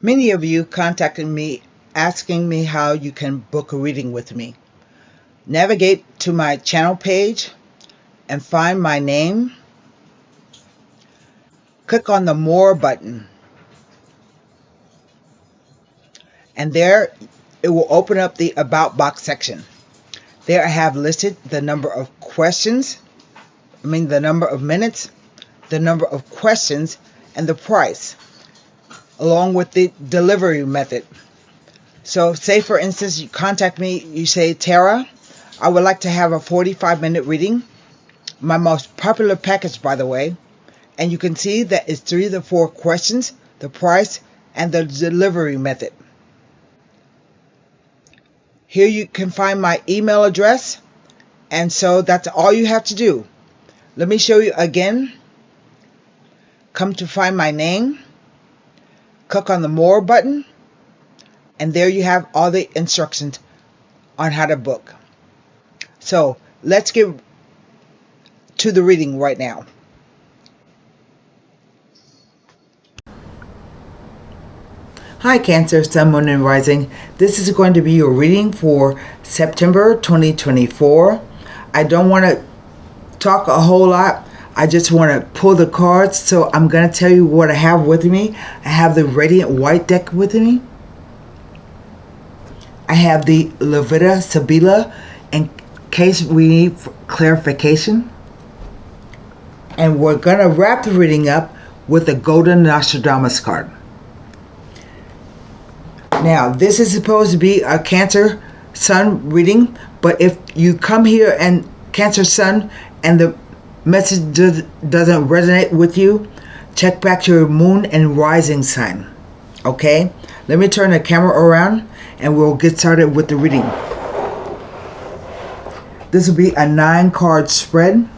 Many of you contacted me asking me how you can book a reading with me. Navigate to my channel page and find my name. Click on the More button. And there it will open up the About box section. There I have listed the number of questions, the number of minutes, the number of questions, and the price, along with the delivery method. So say for instance you contact me, you say, Tara, I would like to have a 45-minute reading, my most popular package by the way, and you can see that it's 3 to 4 questions, the price, and the delivery method. Here you can find my email address, and so that's all you have to do. Let me show you again. Come to find my name, click on the More button, and there you have all the instructions on how to book. So let's get to the reading right now. Hi Cancer, Sun, Moon, and Rising. This is going to be your reading for September 2024. I don't want to talk a whole lot. I just want to pull the cards. So I'm going to tell you what I have with me. I have the Radiant White deck with me. I have the Levita Sibila in case we need clarification. And we're going to wrap the reading up with the Golden Nostradamus card. Now, this is supposed to be a Cancer Sun reading, but if you come here and Cancer Sun and the message doesn't resonate with you, check back to your Moon and Rising sign. Okay? Let me turn the camera around and we'll get started with the reading. This will be a 9-card spread.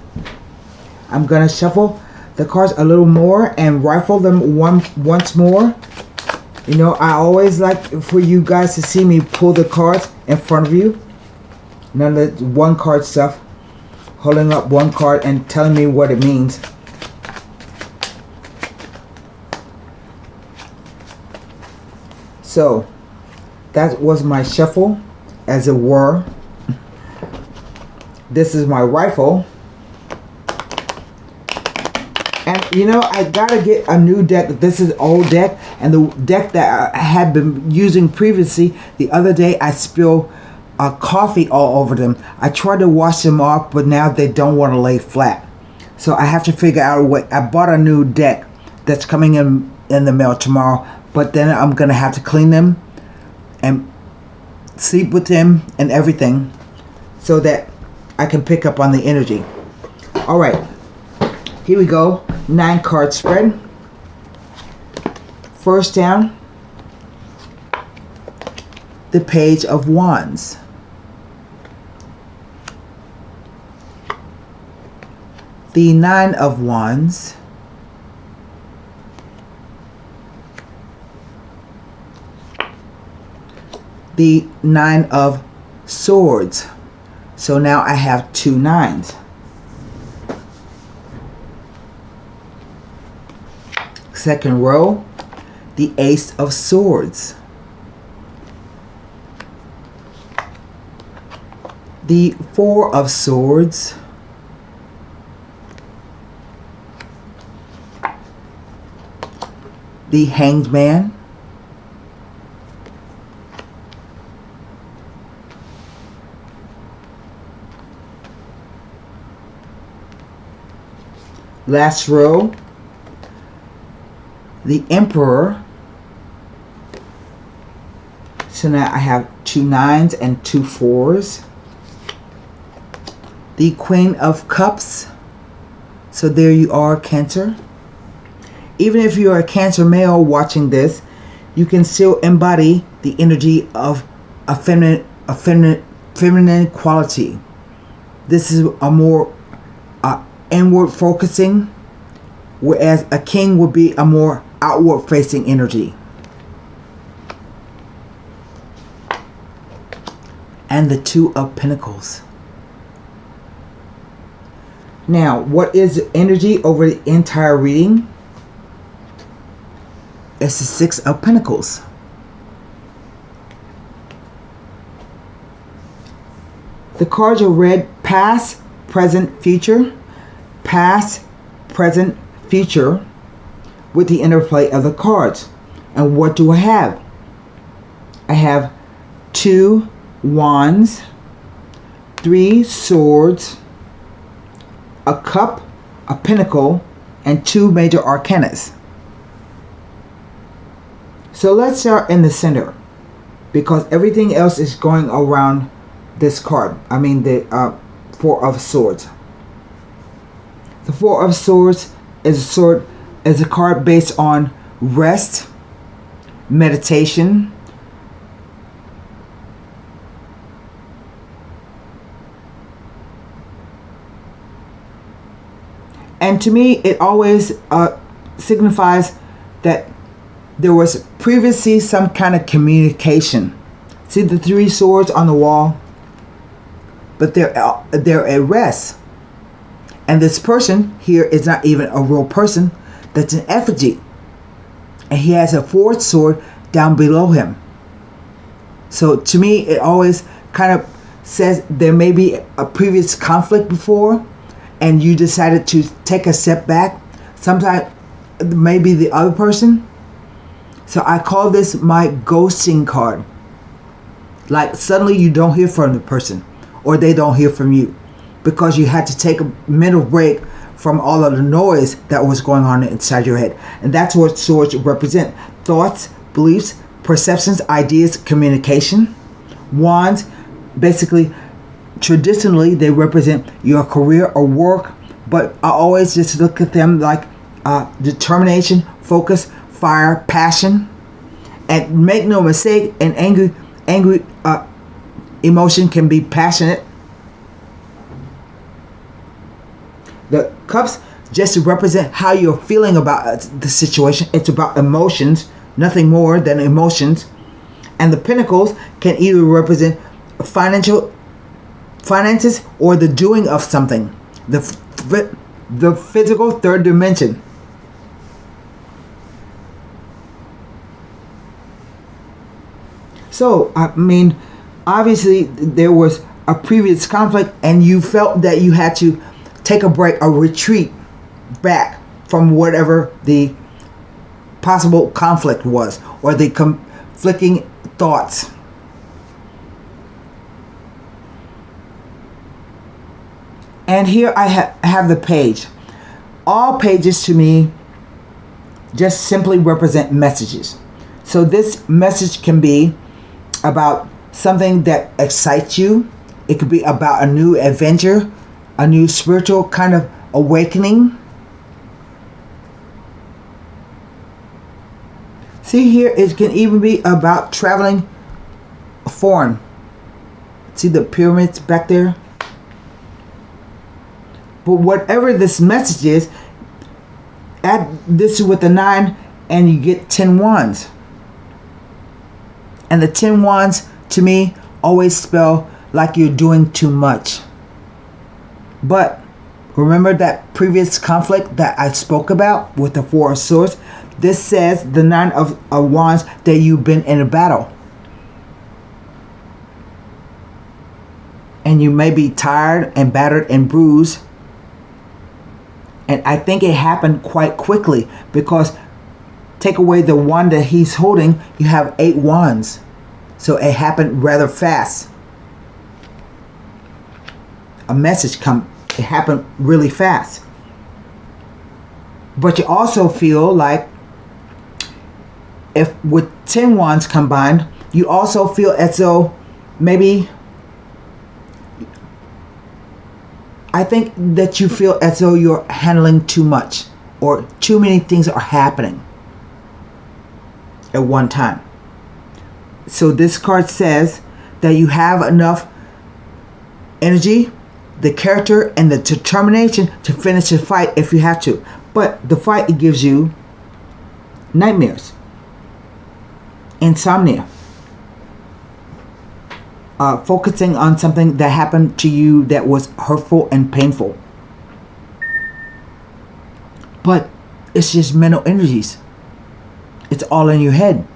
I'm going to shuffle the cards a little more and rifle them once more. You know, I always like for you guys to see me pull the cards in front of you. None of the one card stuff. Holding up one card and telling me what it means. So, that was my shuffle, as it were. This is my rifle. And you know, I gotta get a new deck. This is old deck, and the deck that I had been using previously, the other day I spilled coffee all over them. I tried to wash them off, but now they don't want to lay flat. So I have to figure out a way. I bought a new deck that's coming in the mail tomorrow, but then I'm gonna have to clean them and sleep with them and everything so that I can pick up on the energy. All right, here we go. 9-card spread. First down, the Page of Wands. The 9 of Wands. The 9 of Swords. So now I have 2 9s. Second row, the Ace of Swords. The 4 of Swords. The Hanged Man. Last row, the Emperor. So now I have 2 9s and 2 4s. The Queen of Cups. So there you are, Cancer. Even if you're a Cancer male watching this, you can still embody the energy of a feminine quality. This is a more inward focusing, whereas a king would be a more outward facing energy. And the Two of Pentacles. Now, what is the energy over the entire reading? It's the Six of Pentacles. The cards are read past, present, future. Past, present, future, with the interplay of the cards. And what do I have? I have 2 wands, 3 swords, a cup, a pentacle, and 2 major arcanas. So let's start in the center, because everything else is going around this card. I mean the Four of Swords. The Four of Swords is a card based on rest, meditation, and to me it always signifies that there was previously some kind of communication. See the 3 swords on the wall? But they're at rest. And this person here is not even a real person. That's an effigy. And he has a 4th sword down below him. So to me, it always kind of says there may be a previous conflict before, and you decided to take a step back. Sometimes maybe the other person. So I call this my ghosting card. Like suddenly you don't hear from the person, or they don't hear from you, because you had to take a mental break from all of the noise that was going on inside your head. And that's what swords represent. Thoughts, beliefs, perceptions, ideas, communication. Wands, basically, traditionally, they represent your career or work, but I always just look at them like determination, focus, fire, passion. And make no mistake, an angry emotion can be passionate. The cups just represent how you're feeling about the situation. It's about emotions, nothing more than emotions. And the pentacles can either represent finances or the doing of something. The physical third dimension. So, I mean, obviously there was a previous conflict and you felt that you had to take a break, a retreat back from whatever the possible conflict was, or the conflicting thoughts. And here I have the page. All pages to me just simply represent messages. So this message can be about something that excites you. It could be about a new adventure, a new spiritual kind of awakening. See here, it can even be about traveling foreign. See the pyramids back there? But whatever this message is, add this with the 9 and you get 10 wands. And the 10 wands to me always spell like you're doing too much. But remember that previous conflict that I spoke about with the 4 of Swords? This says the 9 of wands that you've been in a battle. And you may be tired and battered and bruised. And I think it happened quite quickly, because take away the wand that he's holding, you have 8 wands. So it happened rather fast. A message it happened really fast. But you also feel like if with 10 wands combined, you also feel as though maybe, I think that you feel as though you're handling too much, or too many things are happening at one time. So this card says that you have enough energy, the character, and the determination to finish the fight if you have to. But the fight it gives you nightmares, insomnia, focusing on something that happened to you that was hurtful and painful. But it's just mental energies. It's all in your head.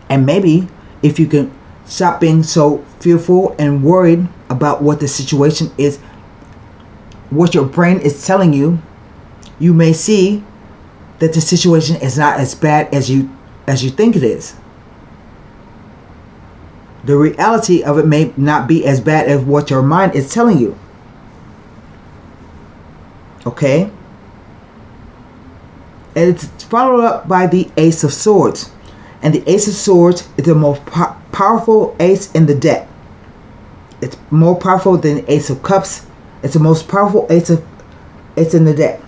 And maybe if you can stop being so fearful and worried about what the situation is, what your brain is telling you, you may see that the situation is not as bad as you think it is. The reality of it may not be as bad as what your mind is telling you. Okay? And it's followed up by the Ace of Swords. And the Ace of Swords is the most powerful ace in the deck. It's more powerful than the Ace of Cups. It's the most powerful ace in the deck.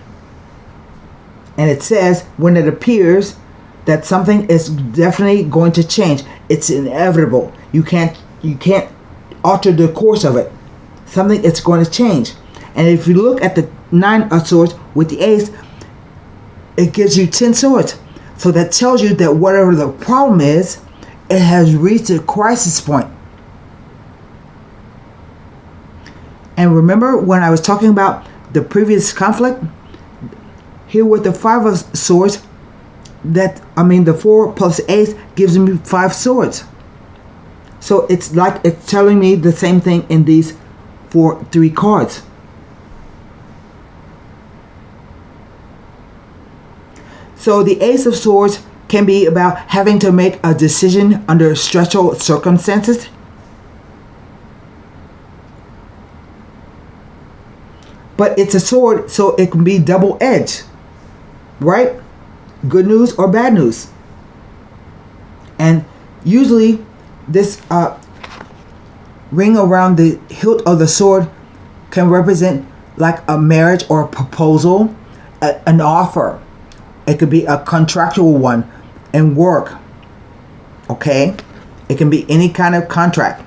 And it says when it appears that something is definitely going to change. It's inevitable. You can't alter the course of it. Something is going to change. And if you look at the Nine of Swords with the Ace, it gives you 10 swords. So that tells you that whatever the problem is, it has reached a crisis point. And remember when I was talking about the previous conflict? Here with the Five of Swords, the 4 plus Ace gives me 5 swords. So it's like it's telling me the same thing in these 3 cards. So the Ace of Swords can be about having to make a decision under stressful circumstances. But it's a sword, so it can be double-edged, right? Good news or bad news. And usually this ring around the hilt of the sword can represent like a marriage or a proposal, an offer. It could be a contractual one in work. Okay? It can be any kind of contract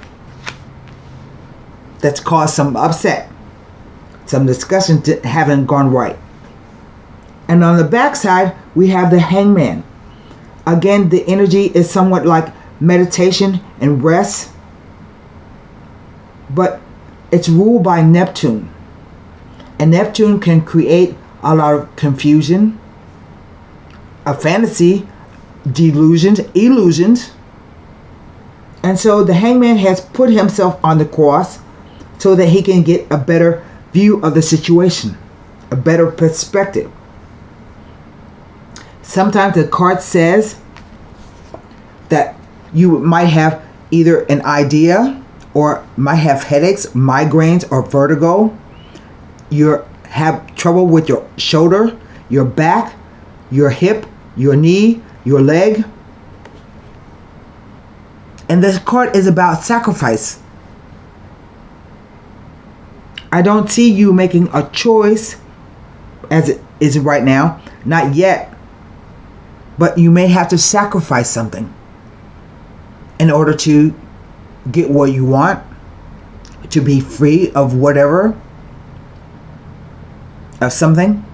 that's caused some upset, some discussions that haven't gone right. And on the back side, we have the Hangman. Again, the energy is somewhat like meditation and rest, but it's ruled by Neptune. And Neptune can create a lot of confusion, a fantasy, delusions, illusions. And so the Hangman has put himself on the cross so that he can get a better view of the situation, a better perspective. Sometimes the card says that you might have either an idea or might have headaches, migraines, or vertigo. You have trouble with your shoulder, your back, your hip, your knee, your leg. And this card is about sacrifice. I don't see you making a choice as it is right now. Not yet. But you may have to sacrifice something in order to get what you want, to be free of whatever, of something.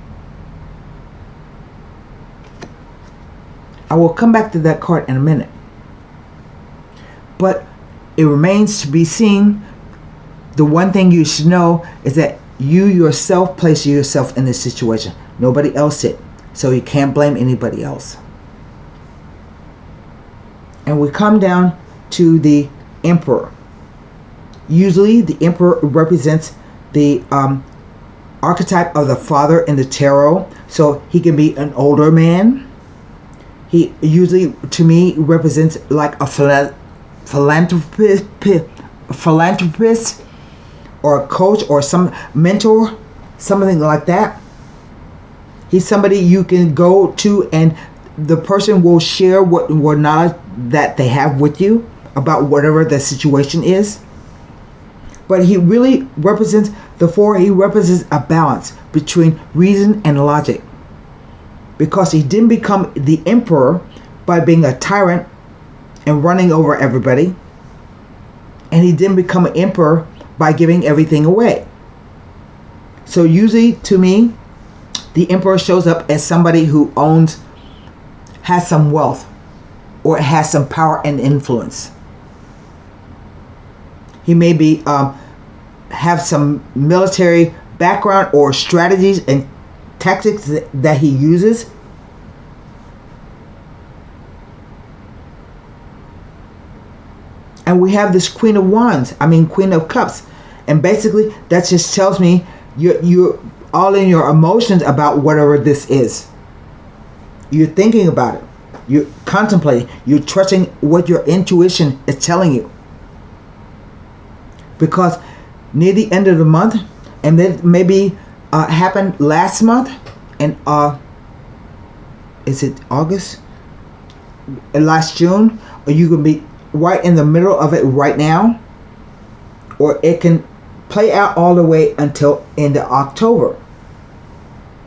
I will come back to that card in a minute. But it remains to be seen. The one thing you should know is that you yourself place yourself in this situation. Nobody else did. So you can't blame anybody else. And we come down to the Emperor. Usually the Emperor represents the archetype of the father in the tarot. So he can be an older man. He usually, to me, represents like a philanthropist or a coach or some mentor, something like that. He's somebody you can go to and the person will share what knowledge that they have with you about whatever the situation is. But he really represents he represents a balance between reason and logic. Because he didn't become the emperor by being a tyrant and running over everybody. And he didn't become an emperor by giving everything away. So usually, to me, the emperor shows up as somebody who owns has some wealth or has some power and influence. He may be have some military background or strategies and tactics that he uses. And we have this Queen of Wands, Queen of Cups. And basically that just tells me you're all in your emotions about whatever this is. You're thinking about it. You're contemplating. You're trusting what your intuition is telling you. Because near the end of the month, and then maybe happened last month, and is it August? Last June, or you can be right in the middle of it right now, or it can play out all the way until end of October.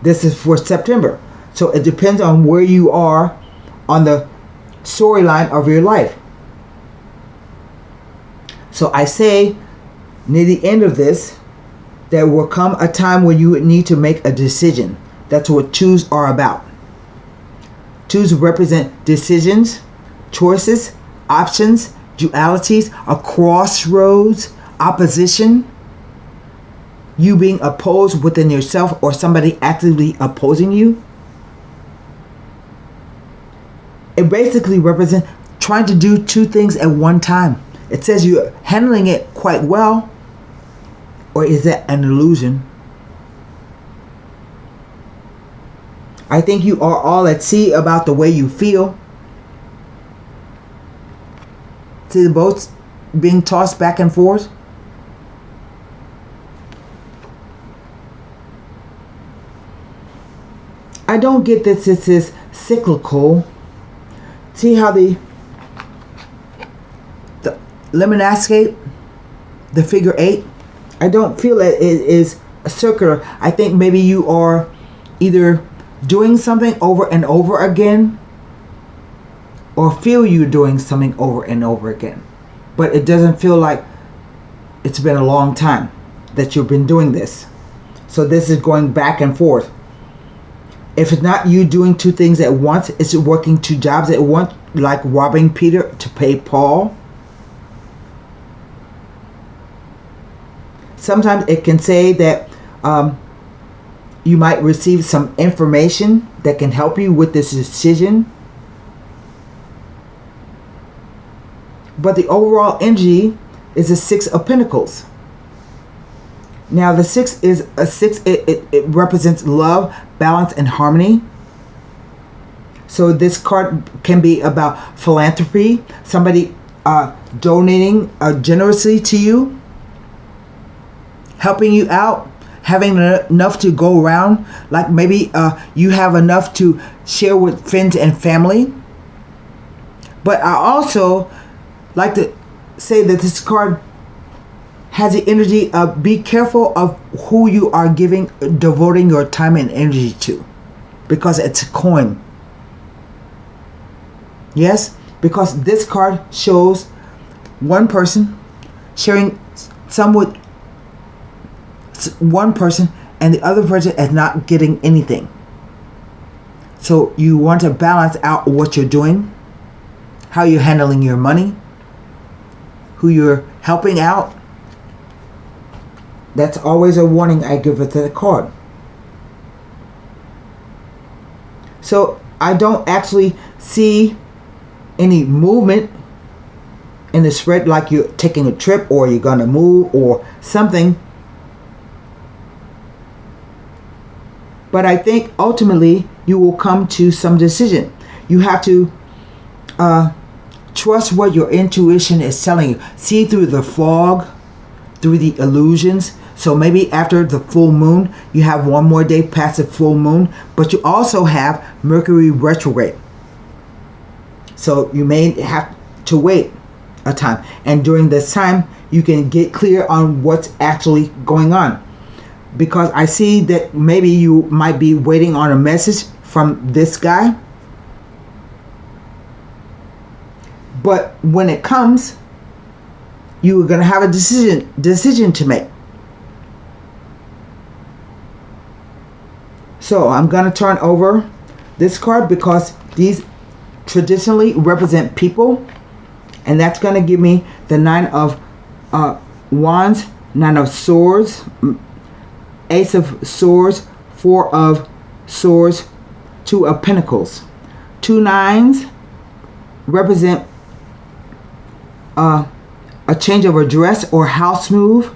This is for September. So it depends on where you are on the storyline of your life. So I say, near the end of this, there will come a time where you would need to make a decision. That's what twos are about. Twos represent decisions, choices, options, dualities, a crossroads, opposition, you being opposed within yourself or somebody actively opposing you. It basically represents trying to do two things at one time. It says you're handling it quite well, or is that an illusion? I think you are all at sea about the way you feel. See the boats being tossed back and forth? I don't get this. This is cyclical. See how the Lemonascape, the figure 8, I don't feel that it is circular. I think maybe you are either doing something over and over again, or feel you doing something over and over again, but it doesn't feel like it's been a long time that you've been doing this. So this is going back and forth. If it's not you doing two things at once, it's working two jobs at once, like robbing Peter to pay Paul. Sometimes it can say that you might receive some information that can help you with this decision. But the overall energy is a 6 of Pentacles. Now the 6 is a 6. It represents love, balance, and harmony. So this card can be about philanthropy, somebody donating generously to you, helping you out, having enough to go around, like maybe you have enough to share with friends and family. But I also like to say that this card has the energy of be careful of who you are devoting your time and energy to, because it's a coin. Yes, because this card shows one person sharing some with one person and the other person is not getting anything. So you want to balance out what you're doing, how you're handling your money, who you're helping out. That's always a warning I give it to the card. So I don't actually see any movement in the spread, like you're taking a trip or you're going to move or something. But I think ultimately you will come to some decision. You have to trust what your intuition is telling you. See through the fog, through the illusions. So maybe after the full moon, you have one more day past the full moon, but you also have Mercury retrograde. So you may have to wait a time. And during this time, you can get clear on what's actually going on. Because I see that maybe you might be waiting on a message from this guy. But when it comes, you're going to have a decision to make. So I'm going to turn over this card because these traditionally represent people, and that's going to give me the Nine of Wands, Nine of Swords, Ace of Swords, Four of Swords, Two of Pentacles. 2 nines represent a change of address or house move,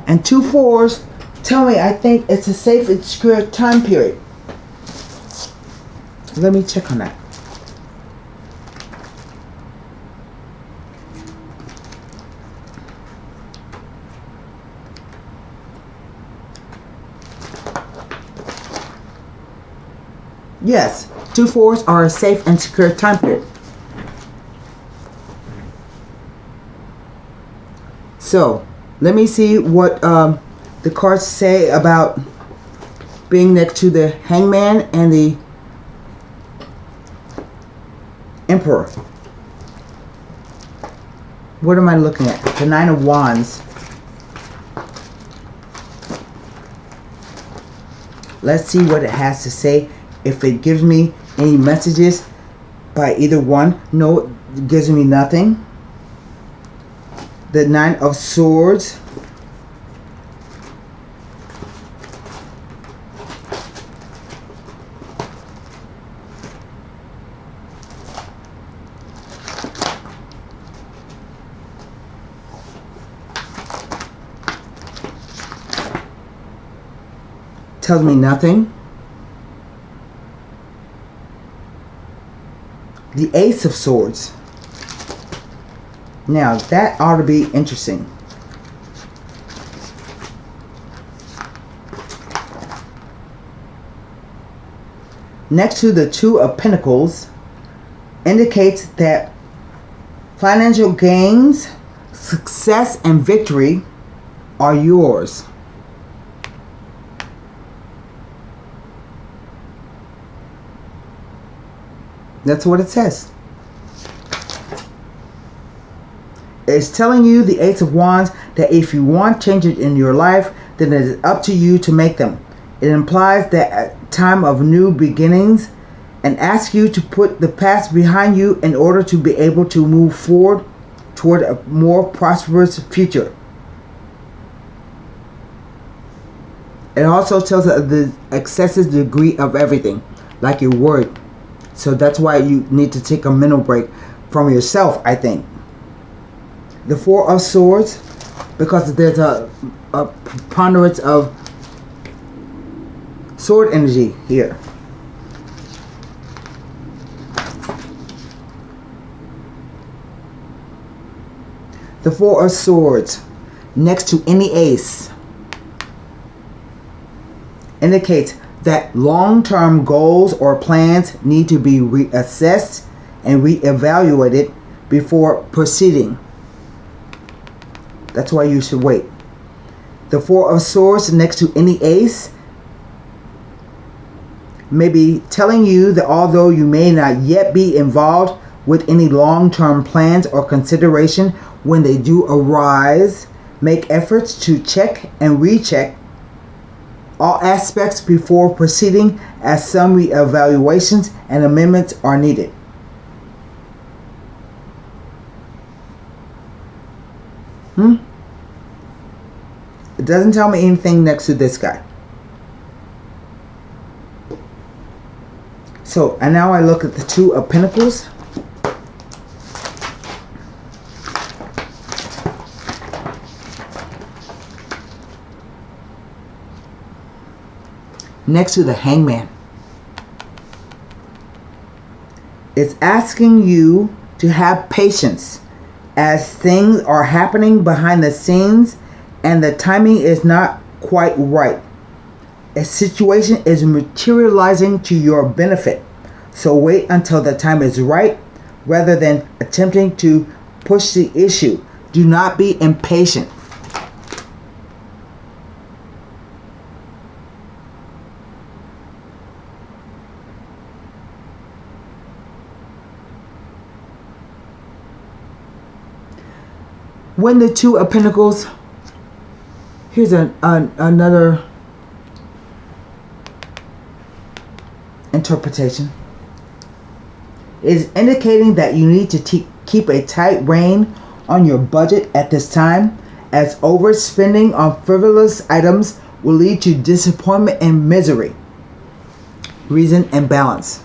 and 2 fours tell me I think it's a safe and secure time period. Let me check on that. Yes, 2 fours are a safe and secure time period. So, let me see what the cards say about being next to the Hangman and the Emperor. What am I looking at? The Nine of Wands. Let's see what it has to say. If it gives me any messages by either one. No, it gives me nothing. The Nine of Swords. Tells me nothing. The Ace of Swords. Now that ought to be interesting. Next to the Two of Pentacles indicates that financial gains, success, and victory are yours. That's what it says. It's telling you, the Ace of Wands, that if you want changes in your life, then it is up to you to make them. It implies that a time of new beginnings and asks you to put the past behind you in order to be able to move forward toward a more prosperous future. It also tells us the excessive degree of everything, like you're worried. So that's why you need to take a mental break from yourself, I think. The Four of Swords, because there's a preponderance of sword energy here. The Four of Swords next to any ace indicates that long-term goals or plans need to be reassessed and reevaluated before proceeding. That's why you should wait. The Four of Swords next to any ace may be telling you that although you may not yet be involved with any long-term plans or consideration, when they do arise, make efforts to check and recheck all aspects before proceeding, as some reevaluations and amendments are needed. It doesn't tell me anything next to this guy. So, and now I look at the Two of Pentacles. Next to the Hangman. It's asking you to have patience as things are happening behind the scenes and the timing is not quite right. A situation is materializing to your benefit. So wait until the time is right rather than attempting to push the issue. Do not be impatient. When the Two of Pentacles, here's another interpretation. It is indicating that you need to keep a tight rein on your budget at this time, as overspending on frivolous items will lead to disappointment and misery. Reason and balance.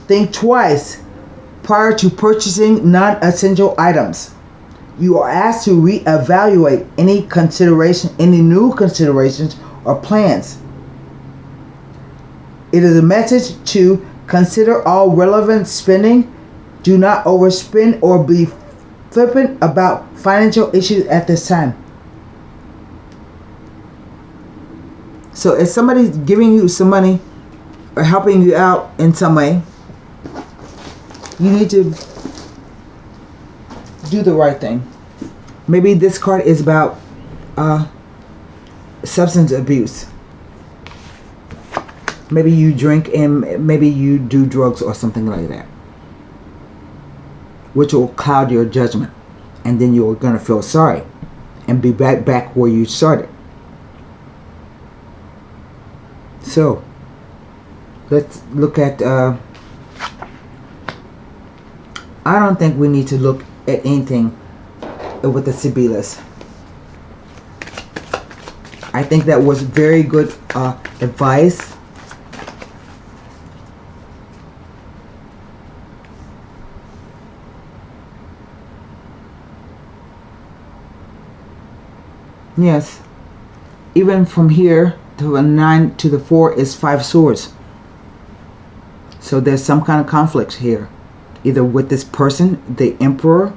Think twice prior to purchasing non-essential items. You are asked to reevaluate any new considerations or plans. It is a message to consider all relevant spending. Do not overspend or be flippant about financial issues at this time. So if somebody's giving you some money or helping you out in some way, you need to do the right thing. Maybe this card is about substance abuse. Maybe you drink and maybe you do drugs or something like that, which will cloud your judgment, and then you're going to feel sorry and be back where you started. So let's look at I don't think we need to look at anything with the Sibyllus. I think that was very good advice. Yes, even from here to a 9 to the 4 is 5 swords. So there's some kind of conflict here, either with this person, the Emperor,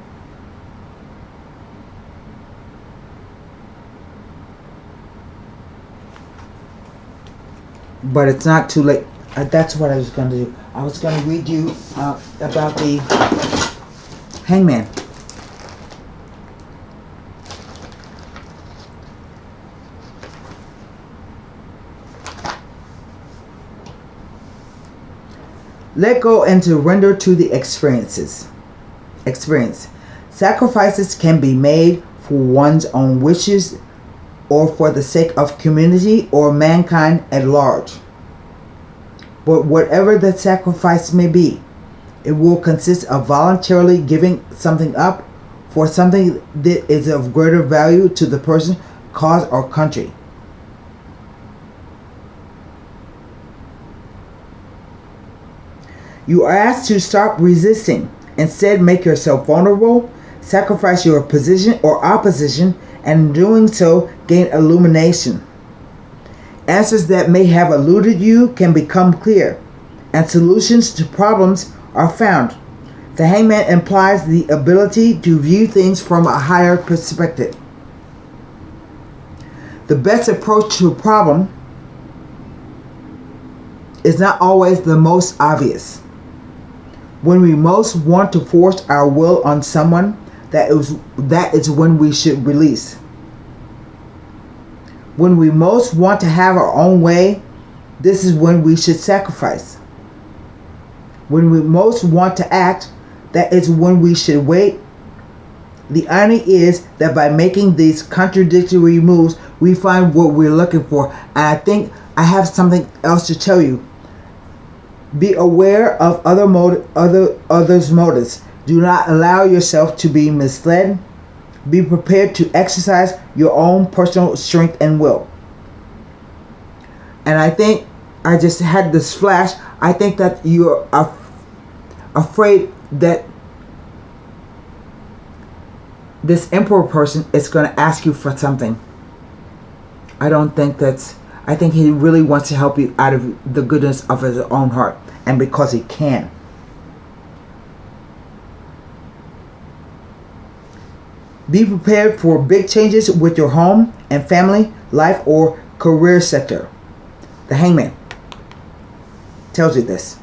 but it's not too late. That's what I was going to do. I was going to read you about the Hangman. Let go and surrender to the experience. Sacrifices can be made for one's own wishes or for the sake of community or mankind at large. But whatever the sacrifice may be, it will consist of voluntarily giving something up for something that is of greater value to the person, cause, or country. You are asked to stop resisting. Instead, make yourself vulnerable, sacrifice your position or opposition, and in doing so, gain illumination. Answers that may have eluded you can become clear, and solutions to problems are found. The Hangman implies the ability to view things from a higher perspective. The best approach to a problem is not always the most obvious. When we most want to force our will on someone, that is when we should release. When we most want to have our own way, this is when we should sacrifice. When we most want to act, that is when we should wait. The irony is that by making these contradictory moves, we find what we're looking for. And I think I have something else to tell you. Be aware of others' motives. Do not allow yourself to be misled. Be prepared to exercise your own personal strength and will. And I think I just had this flash. I think that you're afraid that this Emperor person is going to ask you for something. I think he really wants to help you out of the goodness of his own heart, and because he can. Be prepared for big changes with your home and family, life, or career sector. The Hangman tells you this.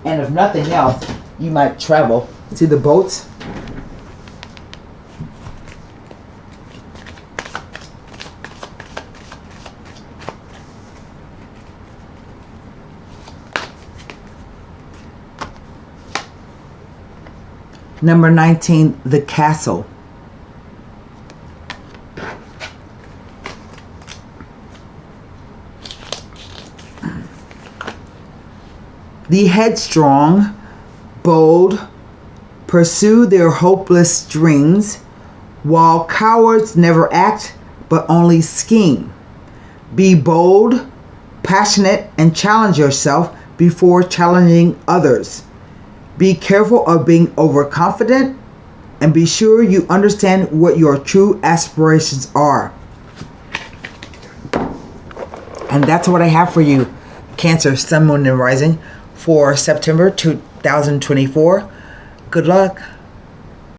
And if nothing else, you might travel. See the boats? Number 19, the Castle. The headstrong, bold, pursue their hopeless dreams, while cowards never act but only scheme. Be bold, passionate, and challenge yourself before challenging others. Be careful of being overconfident, and be sure you understand what your true aspirations are. And that's what I have for you, Cancer, Sun, Moon, and Rising, for September 2024. Good luck.